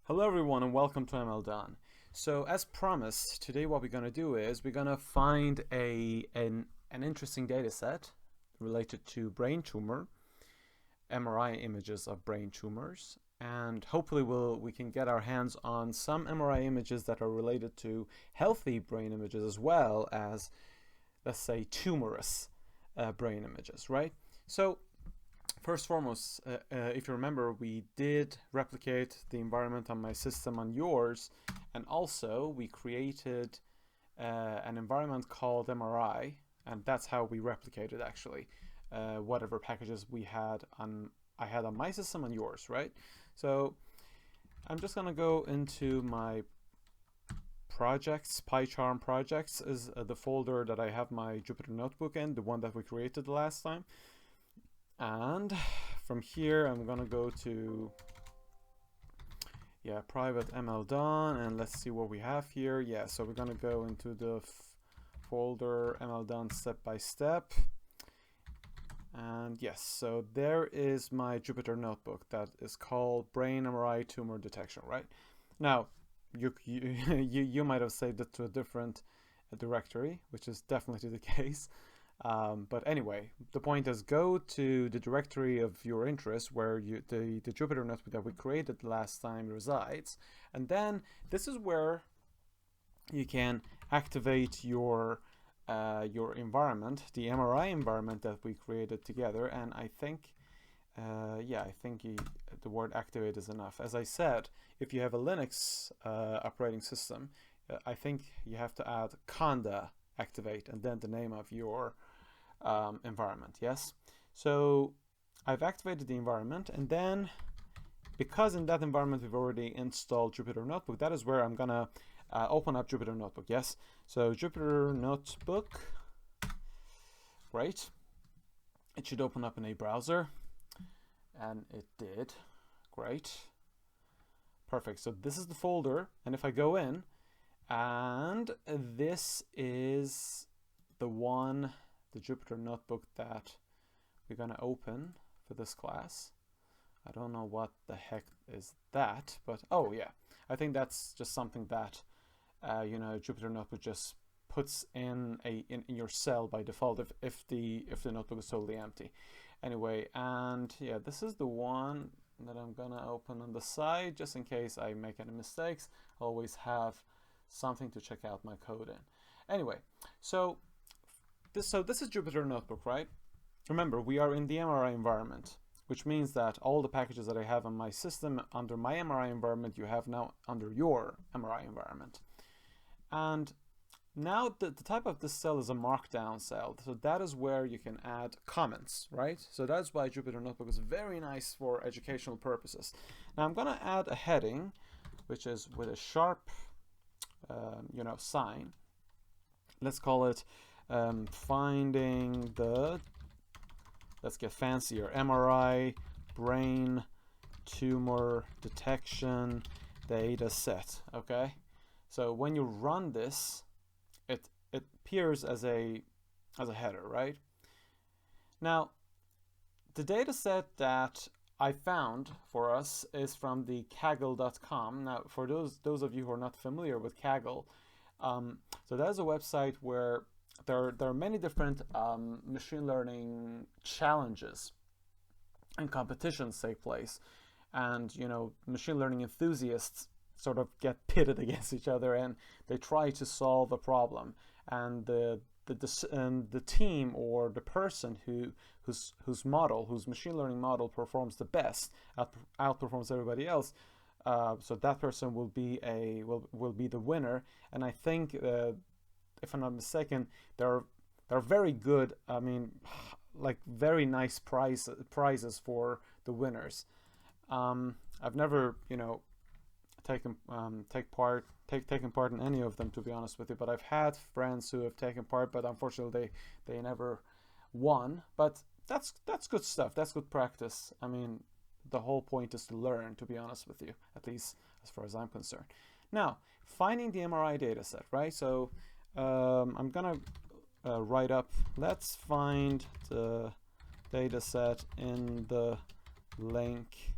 Hello everyone and welcome to ML Done. So as promised, today what we're going to do is we're going to find an interesting data set related to brain tumor, MRI images of brain tumors, and hopefully we can get our hands on some MRI images that are related to healthy brain images as well as, let's say, tumorous brain images, right? So first and foremost, if you remember, we did replicate the environment on my system on yours, and also we created an environment called MRI, and that's how we replicated actually whatever packages I had on my system and yours, right? So I'm just gonna go into my projects. Pycharm projects is the folder that I have my Jupyter Notebook in, the one that we created the last time. And from here I'm gonna go to private ML done, and let's see what we have here. So we're gonna go into the folder ML done step by step, and yes, so there is my Jupyter Notebook that is called Brain MRI Tumor Detection. Right now you might have saved it to a different directory, which is definitely the case. But anyway, the point is, go to the directory of your interest where the Jupyter Notebook that we created last time resides, and then this is where you can activate your environment, the MRI environment that we created together. And I think the word activate is enough. As I said, if you have a Linux operating system, I think you have to add conda activate and then the name of your environment. Yes, so I've activated the environment, and then because in that environment we've already installed Jupyter Notebook, that is where I'm gonna open up Jupyter Notebook. Yes, so Jupyter Notebook, great, it should open up in a browser, and it did. Great, perfect. So this is the folder, and if I go in, and this is the Jupyter Notebook that we're gonna open for this class. I don't know what the heck is that, but oh yeah, I think that's just something that Jupyter Notebook just puts in your cell by default if the notebook is totally empty. Anyway, and yeah, this is the one that I'm gonna open on the side just in case I make any mistakes. I always have something to check out my code in. Anyway, so this is Jupyter Notebook, right? Remember, we are in the MRI environment, which means that all the packages that I have on my system under my MRI environment, you have now under your MRI environment. And now the type of this cell is a markdown cell, so that is where you can add comments, right? So that's why Jupyter Notebook is very nice for educational purposes. Now I'm gonna add a heading, which is with a sharp sign. Let's call it finding the, let's get fancier, MRI brain tumor detection data set. Okay, so when you run this, it appears as a header, right? Now the data set that I found for us is from the Kaggle.com. Now, for those of you who are not familiar with Kaggle, so that is a website where there are many different machine learning challenges and competitions take place, and machine learning enthusiasts sort of get pitted against each other, and they try to solve a problem, and the team or the person whose machine learning model performs the best, outperforms everybody else, so that person will be the winner. And I think, if I'm not mistaken, they're very good. I mean, like very nice prizes for the winners. I've never taken part in any of them, to be honest with you, but I've had friends who have taken part, but unfortunately they never won. But that's good stuff. That's good practice. I mean, the whole point is to learn, to be honest with you, at least as far as I'm concerned. Now, finding the MRI dataset, right? So I'm gonna write up, let's find the dataset in the link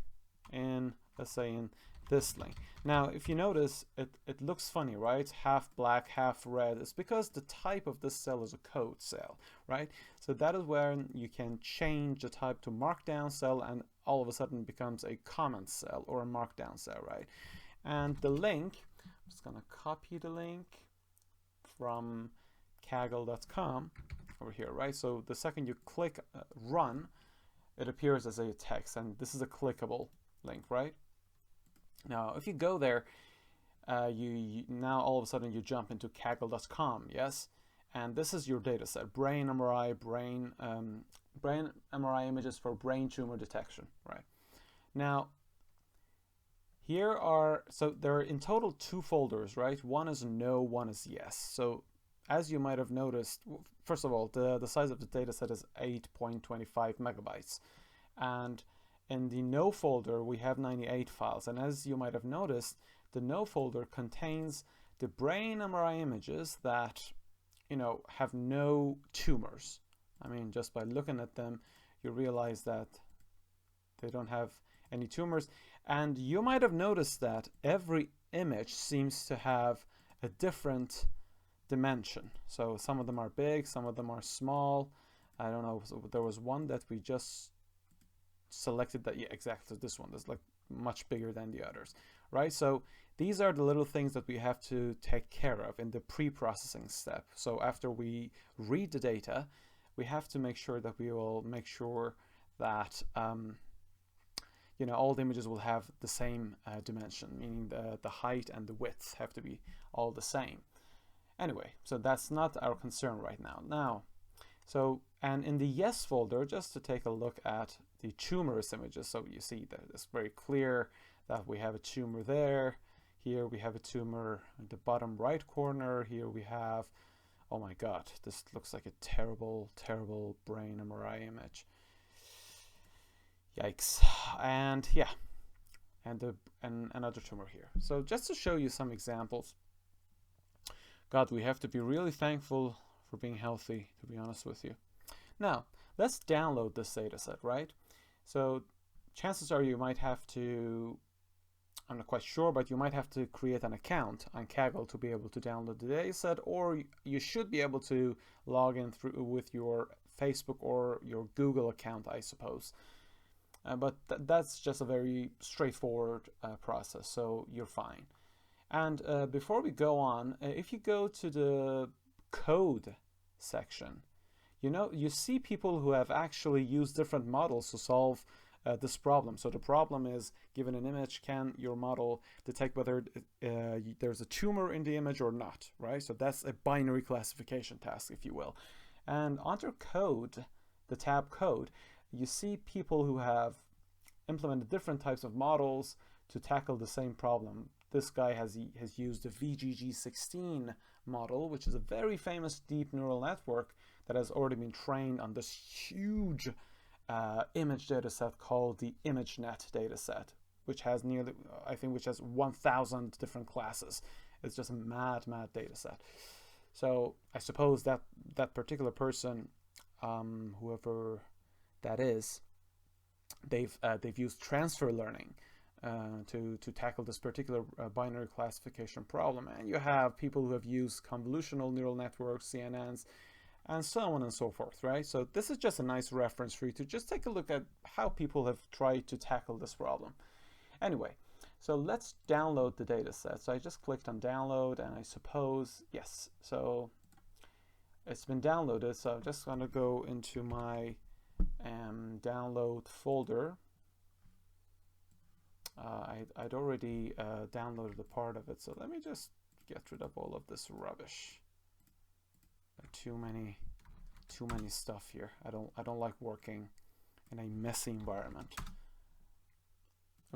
in, let's say, in this link. Now, if you notice, it looks funny, right? Half black, half red. It's because the type of this cell is a code cell, right? So that is where you can change the type to markdown cell, and all of a sudden it becomes a comment cell or a markdown cell, right? And the link, I'm just gonna copy the link from Kaggle.com over here, right? So the second you click run, it appears as a text, and this is a clickable link, right? Now, if you go there, you now all of a sudden you jump into Kaggle.com, yes? And this is your data set, brain MRI, brain MRI images for brain tumor detection, right? Now, here are, so there are in total 2 folders, right? One is no, one is yes. So as you might have noticed, first of all, the size of the data set is 8.25 megabytes. And in the no folder, we have 98 files. And as you might have noticed, the no folder contains the brain MRI images that, you know, have no tumors. I mean, just by looking at them, you realize that they don't have any tumors. And you might have noticed that every image seems to have a different dimension. So some of them are big, some of them are small. I don't know, so there was one that we just selected that, yeah, exactly, this one is like much bigger than the others, right? So these are the little things that we have to take care of in the pre-processing step. So after we read the data, we have to make sure that we will make sure that you know, all the images will have the same dimension, meaning the height and the width have to be all the same. Anyway, so that's not our concern right now. So, and in the yes folder, just to take a look at the tumorous images, so you see that it's very clear that we have a tumor there. Here we have a tumor in the bottom right corner. Here we have, oh my God, this looks like a terrible, terrible brain MRI image. Yikes. And yeah, and another tumor here. So just to show you some examples, God, we have to be really thankful for being healthy, to be honest with you. Now, let's download this data set, right? So chances are you might have to, I'm not quite sure, but you might have to create an account on Kaggle to be able to download the data set, or you should be able to log in through with your Facebook or your Google account, I suppose. But that's just a very straightforward process, so you're fine. And before we go on, if you go to the code section, you know, you see people who have actually used different models to solve this problem. So the problem is, given an image, can your model detect whether there's a tumor in the image or not, right? So that's a binary classification task, if you will. And under code, the tab code, you see people who have implemented different types of models to tackle the same problem. This guy has used the VGG16 model, which is a very famous deep neural network that has already been trained on this huge image data set called the ImageNet dataset, which has nearly, I think, which has 1,000 different classes. It's just a mad data set. So I suppose that that particular person, whoever that is, they've used transfer learning to tackle this particular binary classification problem. And you have people who have used convolutional neural networks, CNNs, and so on and so forth, right? So this is just a nice reference for you to just take a look at how people have tried to tackle this problem. Anyway, so let's download the data set. So I just clicked on download, and I suppose, yes, so it's been downloaded. So I'm just going to go into my download folder. I'd already downloaded a part of it, so let me just get rid of all of this rubbish. Too many stuff here. I don't like working in a messy environment.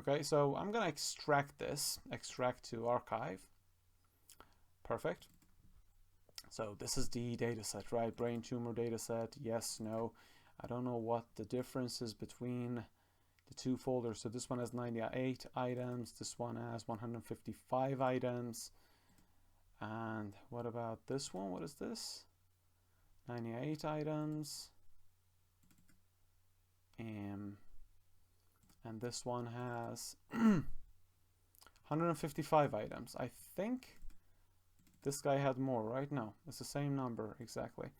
Okay, so I'm gonna extract to archive. Perfect. So this is the data set, right? Brain tumor data set, yes, no. I don't know what the difference is between the two folders. So this one has 98 items, this one has 155 items. And what about this one? What is this? 98 items. And this one has 155 items. I think this guy had more, right? No, it's the same number exactly.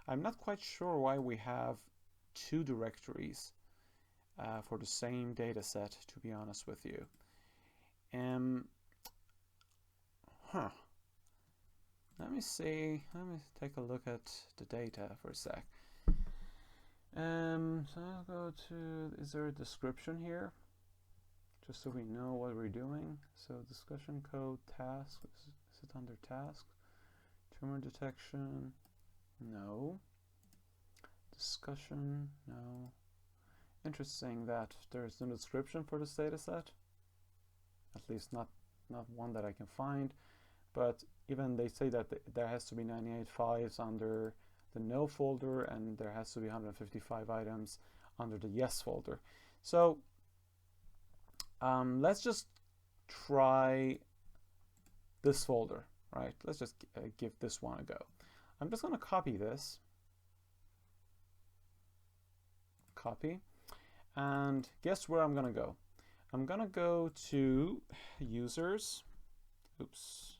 I'm not quite sure why we have two directories for the same data set, to be honest with you. Let me see. Let me take a look at the data for a sec. So I'll go to, is there a description here? Just so we know what we're doing. So discussion code, task, is it under task? Tumor detection, no. Discussion, no. Interesting that there's no description for this data set. At least not one that I can find. But even they say that there has to be 98 files under the no folder, and there has to be 155 items under the yes folder. So let's just try this folder, right? Let's just give this one a go. I'm just going to copy this. Copy. And guess where I'm going to go? I'm going to go to users. Oops.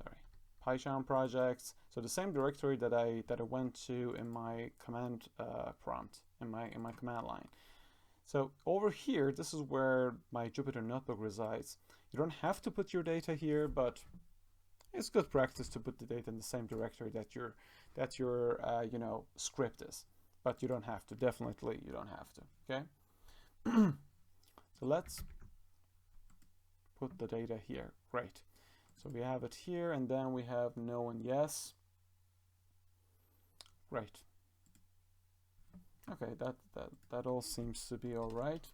Sorry. Python projects. So the same directory that I went to in my command prompt, in my command line. So over here, this is where my Jupyter Notebook resides. You don't have to put your data here, but it's good practice to put the data in the same directory that your you know, script is. But you don't have to. Definitely, you don't have to. Okay. So let's put the data here. Great. So we have it here, and then we have no and yes. Great. Okay, that all seems to be all right.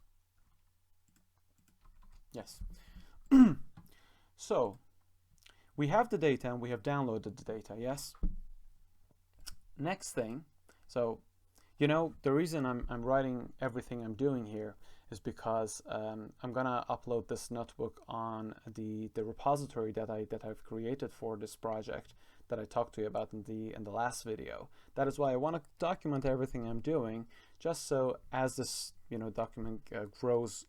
Yes. So we have the data and we have downloaded the data. Yes. Next thing. So, you know, the reason I'm writing everything I'm doing here is because I'm gonna upload this notebook on the repository that I've created for this project that I talked to you about in the last video. That is why I want to document everything I'm doing, just so as this, you know, document grows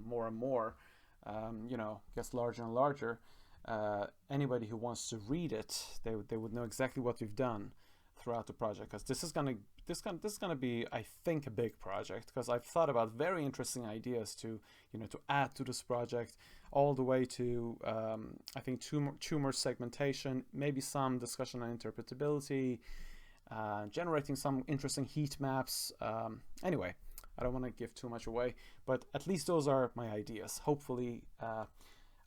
more and more, you know, gets larger and larger, anybody who wants to read it, they would know exactly what we've done throughout the project, because this is gonna be, I think, a big project, because I've thought about very interesting ideas to, you know, to add to this project, all the way to I think tumor segmentation, maybe some discussion on interpretability, generating some interesting heat maps. Anyway, I don't want to give too much away, but at least those are my ideas. Hopefully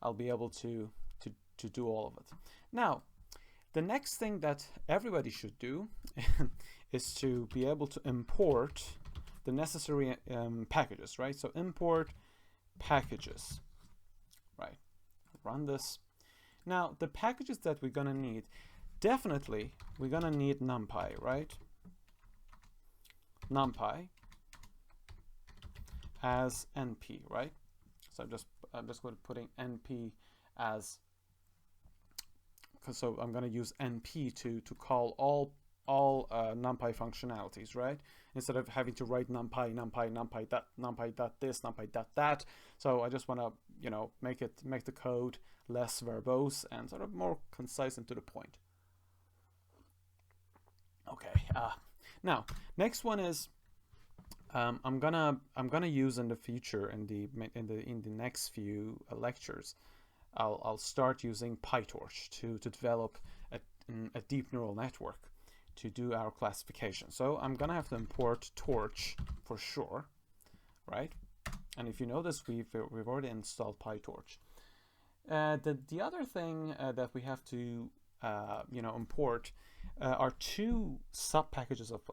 I'll be able to do all of it. Now, the next thing that everybody should do is to be able to import the necessary packages, right? So import packages, right? Run this. Now, the packages that we're gonna need, definitely we're gonna need Numpy, right? Numpy as NP, right? So I'm just going to putting NP as, so I'm going to use NP to call all NumPy functionalities, right? Instead of having to write NumPy dot this, NumPy dot that. So I just want to, you know, make the code less verbose and sort of more concise and to the point. Okay. Now, next one is I'm gonna use in the future in the next few lectures. I'll start using Pytorch to develop a deep neural network to do our classification. So I'm gonna have to import Torch for sure, right? And if you notice, we've already installed Pytorch. The other thing that we have to you know, import are two sub packages of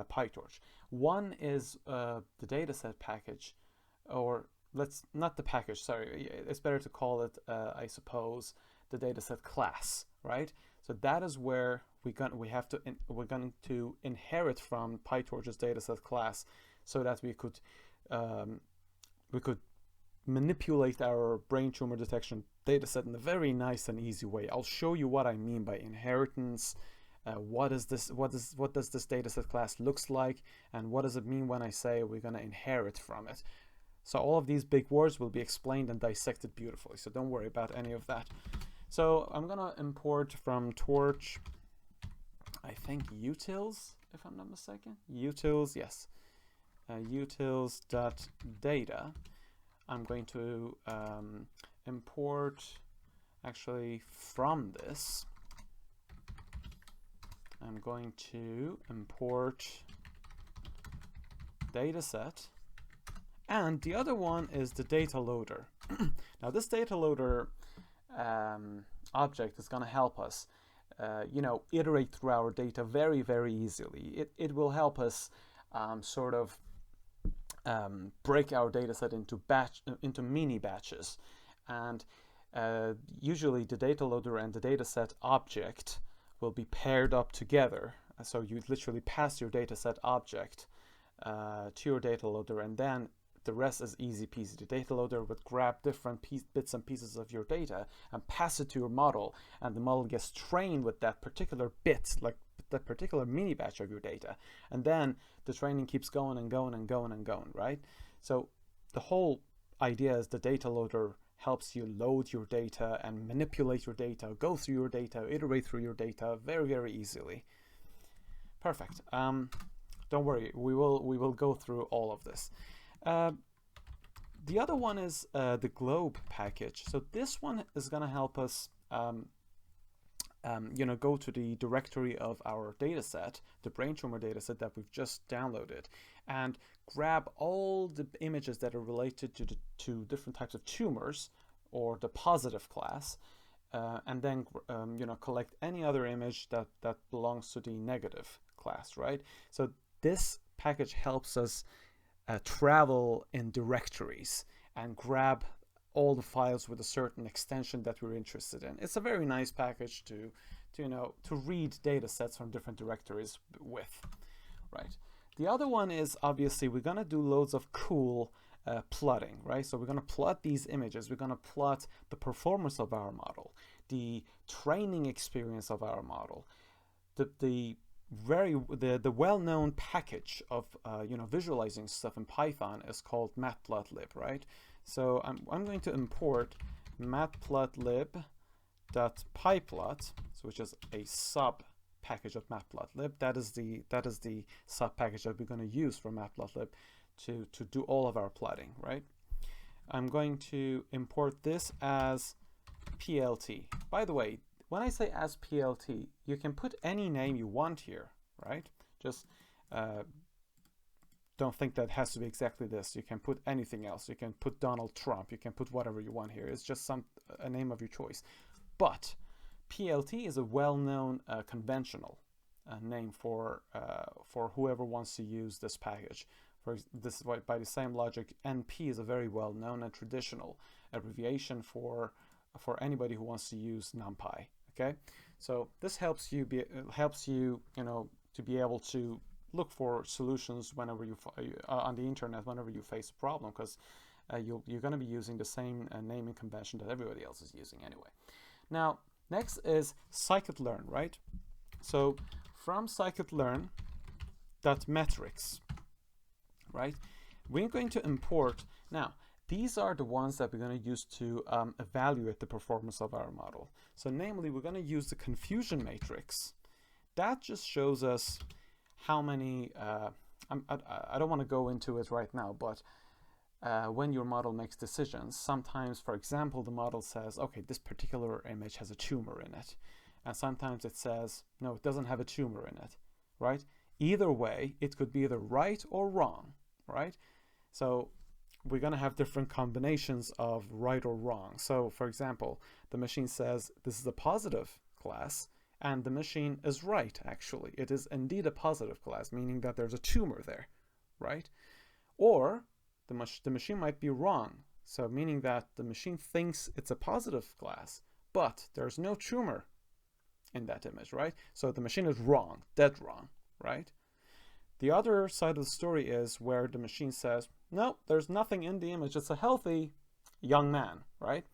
Pytorch. One is the dataset package, or not the package, sorry, it's better to call it I suppose the dataset class, right? So that is where we're going to inherit from Pytorch's dataset class, so that we could manipulate our brain tumor detection dataset in a very nice and easy way. I'll show you what I mean by inheritance. What does this dataset class looks like, and what does it mean when I say we're going to inherit from it? So all of these big words will be explained and dissected beautifully. So don't worry about any of that. So I'm going to import from Torch, I think utils, if I'm not mistaken. Utils, yes. Utils.data. I'm going to import, actually from this, I'm going to import dataset. And the other one is the data loader. Now this data loader object is going to help us iterate through our data very, very easily. It will help us sort of break our data set into mini batches. And usually the data loader and the dataset object will be paired up together. So you literally pass your dataset object to your data loader, and then the rest is easy peasy. The data loader would grab different bits and pieces of your data and pass it to your model, and the model gets trained with that particular bit, like that particular mini batch of your data. And then the training keeps going and going and going and going, right? So the whole idea is the data loader helps you load your data and manipulate your data, go through your data, iterate through your data very, very easily. Perfect. Don't worry, we will go through all of this. The other one is the globe package. So this one is going to help us go to the directory of our dataset, the Brain Tumor Dataset that we've just downloaded, and grab all the images that are related to different types of tumors or the positive class, and then collect any other image that belongs to the negative class, right? So this package helps us travel in directories and grab all the files with a certain extension that we're interested in. It's a very nice package to read data sets from different directories with, right? The other one is, obviously, we're going to do loads of cool plotting, right? So we're going to plot these images. We're going to plot the performance of our model, the training experience of our model, the well-known package of visualizing stuff in Python is called Matplotlib, right? So I'm going to import matplotlib.pyplot, which is a sub package of Matplotlib. That is the sub package that we're going to use for Matplotlib to do all of our plotting, right? I'm going to import this as PLT. By the way, when I say as PLT, you can put any name you want here, right? Just don't think that has to be exactly this. You can put anything else. You can put Donald Trump. You can put whatever you want here. It's just a name of your choice. But PLT is a well-known conventional name for whoever wants to use this package. By the same logic, NP is a very well-known and traditional abbreviation for anybody who wants to use Numpy. Okay, so this helps you to be able to look for solutions whenever you on the internet whenever you face a problem, because you're going to be using the same naming convention that everybody else is using anyway. Now, next is scikit-learn, right? So from scikit-learn.metrics, right? We're going to import now. These are the ones that we're going to use to evaluate the performance of our model. So namely, we're going to use the confusion matrix. That just shows us how many, I don't want to go into it right now, but when your model makes decisions, sometimes, for example, the model says, okay, this particular image has a tumor in it. And sometimes it says, no, it doesn't have a tumor in it, right? Either way, it could be either right or wrong, right? So we're going to have different combinations of right or wrong. So for example, the machine says this is a positive class, and the machine is right, actually. It is indeed a positive class, meaning that there's a tumor there, right? Or the machine might be wrong, so meaning that the machine thinks it's a positive class, but there's no tumor in that image, right? So the machine is wrong, dead wrong, right? The other side of the story is where the machine says, no, there's nothing in the image. It's a healthy young man, right?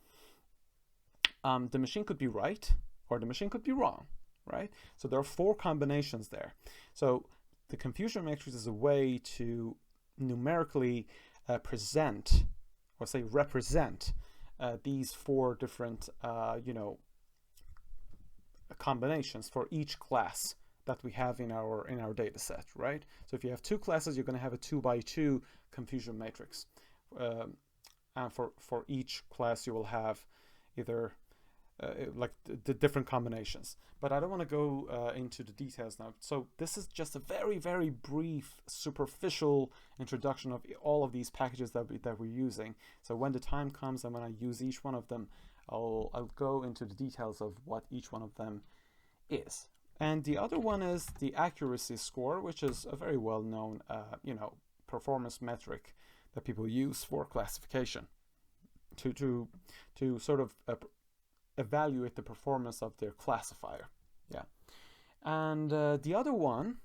The machine could be right, or the machine could be wrong, right? So there are 4 combinations there. So the confusion matrix is a way to numerically present, or say represent, these 4 different combinations for each class that we have in our data set, right? So if you have 2 classes, you're going to have a 2x2 confusion matrix, and for each class you will have either like the different combinations. But I don't want to go into the details now. So this is just a very, very brief, superficial introduction of all of these packages that we're using. So when the time comes and when I use each one of them, I'll go into the details of what each one of them is. And the other one is the accuracy score, which is a very well-known performance metric that people use for classification to sort of evaluate the performance of their classifier. Yeah. And the other one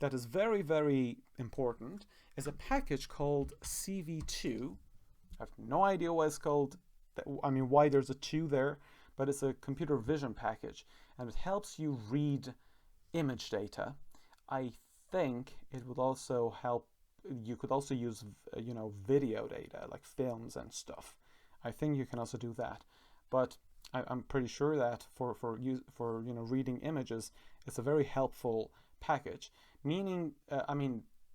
that is very, very important is a package called CV2. I have no idea why it's called, why there's a 2 there, but it's a computer vision package, and it helps you read image data. I think it would also help, you could also use video data like films and stuff. I think you can also do that, but I'm pretty sure that for reading images, it's a very helpful package. Meaning,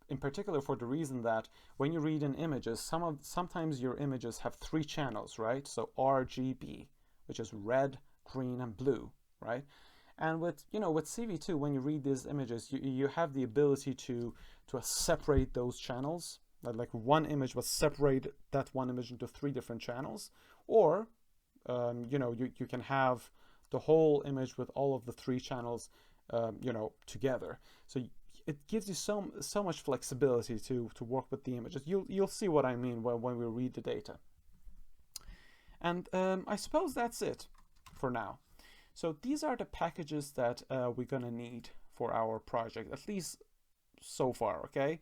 in particular for the reason that when you read in images, sometimes your images have 3 channels, right? So RGB, which is red, green, and blue, right? And with CV2, when you read these images, you have the ability to separate those channels. Like one image was separate that one image into 3 different channels, or you can have the whole image with all of the 3 channels together. So it gives you so much flexibility to work with the images. You'll see what I mean when we read the data. And I suppose that's it for now. So these are the packages that we're gonna need for our project, at least so far, okay?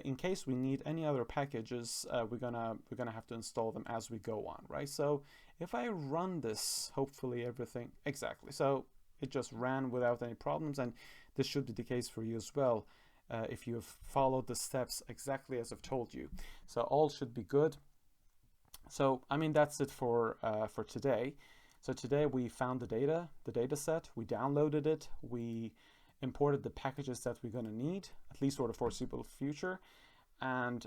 In case we need any other packages, we're gonna have to install them as we go on, right? So if I run this, hopefully everything, exactly. So it just ran without any problems, and this should be the case for you as well, if you've followed the steps exactly as I've told you. So all should be good. So that's it for today. So today we found the data set, we downloaded it, we imported the packages that we're going to need, at least for the foreseeable future, and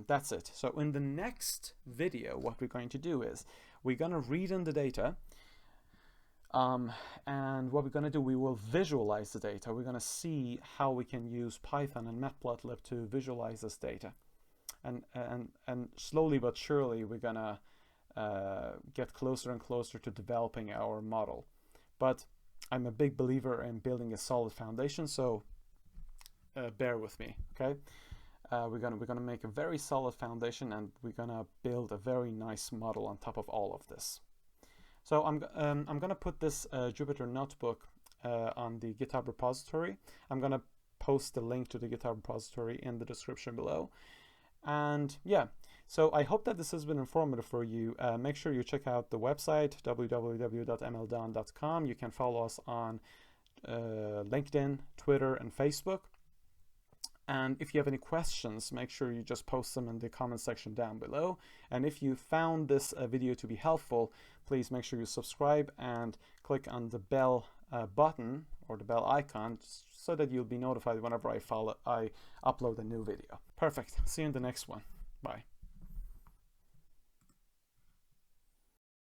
that's it. So in the next video, what we're going to do is we're going to read in the data, and what we're going to do, we will visualize the data. We're going to see how we can use Python and Matplotlib to visualize this data, and slowly but surely we're going to get closer and closer to developing our model. But I'm a big believer in building a solid foundation, so bear with me, okay? We're gonna make a very solid foundation, and we're gonna build a very nice model on top of all of this. So I'm gonna put this Jupyter Notebook on the GitHub repository. I'm gonna post the link to the GitHub repository in the description below. And yeah, so I hope that this has been informative for you. Make sure you check out the website, www.mldon.com. You can follow us on LinkedIn, Twitter, and Facebook. And if you have any questions, make sure you just post them in the comment section down below. And if you found this video to be helpful, please make sure you subscribe and click on the bell button or the bell icon so that you'll be notified whenever I upload a new video. Perfect. See you in the next one. Bye.